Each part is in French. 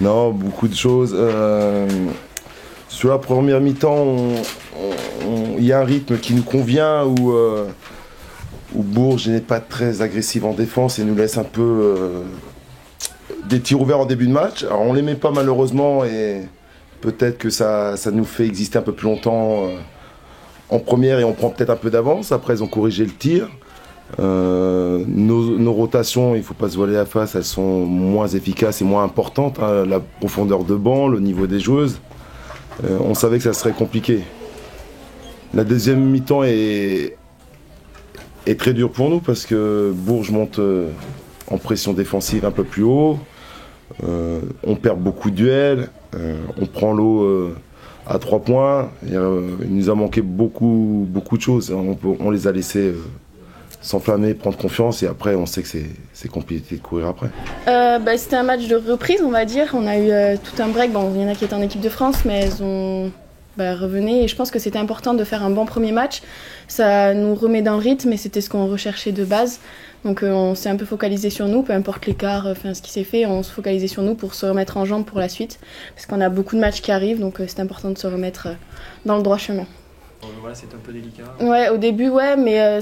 Non, beaucoup de choses. Sur la première mi-temps, il y a un rythme qui nous convient où Bourges n'est pas très agressive en défense et nous laisse un peu des tirs ouverts en début de match. Alors on ne les met pas malheureusement et peut-être que ça nous fait exister un peu plus longtemps en première et on prend peut-être un peu d'avance. Après ils ont corrigé le tir. Nos rotations, il ne faut pas se voiler la face, elles sont moins efficaces et moins importantes. Hein. La profondeur de banc, le niveau des joueuses, on savait que ça serait compliqué. La deuxième mi-temps est très dure pour nous parce que Bourges monte en pression défensive un peu plus haut. On perd beaucoup de duels, on prend l'eau à 3 points. Il nous a manqué beaucoup de choses. On les a laissés s'enflammer, prendre confiance et après on sait que c'est compliqué de courir après. C'était un match de reprise on va dire, on a eu tout un break, bon il y en a qui étaient en équipe de France mais elles ont revenaient et je pense que c'était important de faire un bon premier match, ça nous remet dans le rythme et c'était ce qu'on recherchait de base, donc on s'est un peu focalisé sur nous, peu importe l'écart, ce qui s'est fait, on se focalisait sur nous pour se remettre en jambes pour la suite parce qu'on a beaucoup de matchs qui arrivent donc c'est important de se remettre dans le droit chemin. Voilà, c'est un peu délicat. Ouais, au début, ouais, mais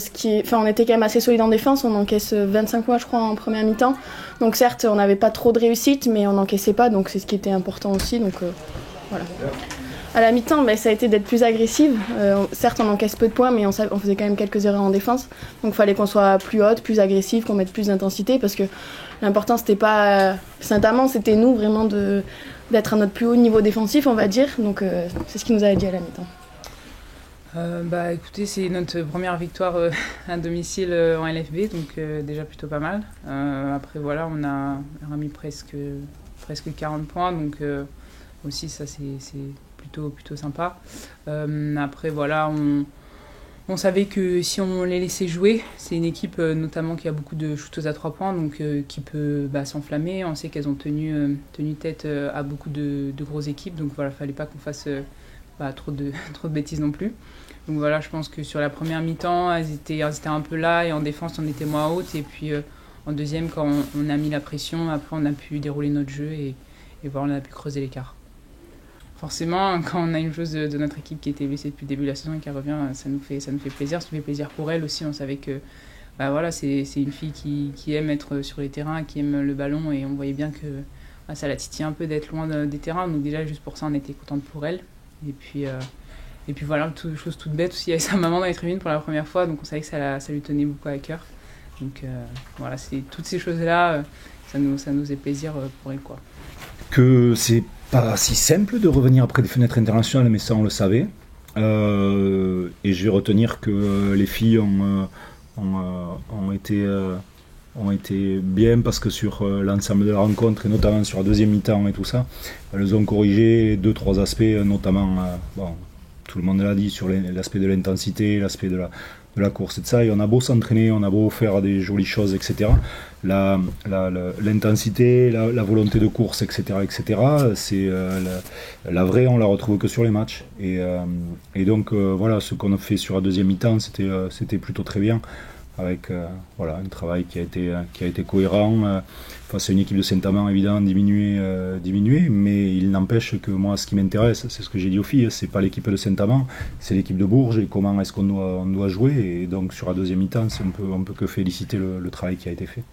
on était quand même assez solide en défense. On encaisse 25 points, je crois, en première mi-temps. Donc certes, on n'avait pas trop de réussite, mais on n'encaissait pas, donc c'est ce qui était important aussi. Donc voilà. À la mi-temps, ça a été d'être plus agressive. Certes, on encaisse peu de points, mais on faisait quand même quelques erreurs en défense. Donc il fallait qu'on soit plus haute, plus agressive, qu'on mette plus d'intensité, parce que l'important, c'était pas Saint-Amand, c'était nous vraiment d'être à notre plus haut niveau défensif, on va dire. Donc c'est ce qui nous a dit à la mi-temps. Écoutez, c'est notre première victoire à domicile en LFB, donc déjà plutôt pas mal. Après voilà, on a remis presque 40 points, donc aussi ça c'est plutôt sympa. Après voilà, on savait que si on les laissait jouer, c'est une équipe notamment qui a beaucoup de shooteuses à 3 points, donc qui peut s'enflammer. On sait qu'elles ont tenu tête à beaucoup de grosses équipes, donc voilà, fallait pas qu'on fasse trop de bêtises non plus. Donc voilà, je pense que sur la première mi-temps, elles étaient un peu là et en défense, on était moins haute. Et puis en deuxième, quand on a mis la pression, après on a pu dérouler notre jeu et voilà, on a pu creuser l'écart. Forcément, quand on a une joueuse de notre équipe qui était blessée depuis le début de la saison et qui revient, ça nous fait plaisir. Ça nous fait plaisir pour elle aussi. On savait que voilà, c'est une fille qui aime être sur les terrains, qui aime le ballon et on voyait bien que ça la titillait un peu d'être loin des terrains. Donc déjà, juste pour ça, on était contente pour elle. Et puis voilà, chose toute bête aussi, il y avait sa maman dans les tribunes pour la première fois, donc on savait que ça lui tenait beaucoup à cœur. Donc voilà, c'est toutes ces choses-là, ça nous faisait plaisir pour elle, quoi. Que c'est pas si simple de revenir après des fenêtres internationales, mais ça on le savait. Et je vais retenir que les filles ont été bien parce que sur l'ensemble de la rencontre et notamment sur la deuxième mi-temps et tout ça, elles ont corrigé 2-3 aspects, notamment, tout le monde l'a dit, sur l'aspect de l'intensité, l'aspect de la course et de ça, et on a beau s'entraîner, on a beau faire des jolies choses, etc. L'intensité, la volonté de course, etc., c'est la vraie, on la retrouve que sur les matchs. Et donc, voilà, ce qu'on a fait sur la deuxième mi-temps, c'était plutôt très bien, avec un travail qui a été cohérent face à une équipe de Saint-Amand évidemment diminuée, mais il n'empêche que moi ce qui m'intéresse, c'est ce que j'ai dit aux filles, c'est pas l'équipe de Saint-Amand, c'est l'équipe de Bourges et comment est-ce qu'on doit jouer, et donc sur la deuxième mi-temps on peut que féliciter le travail qui a été fait.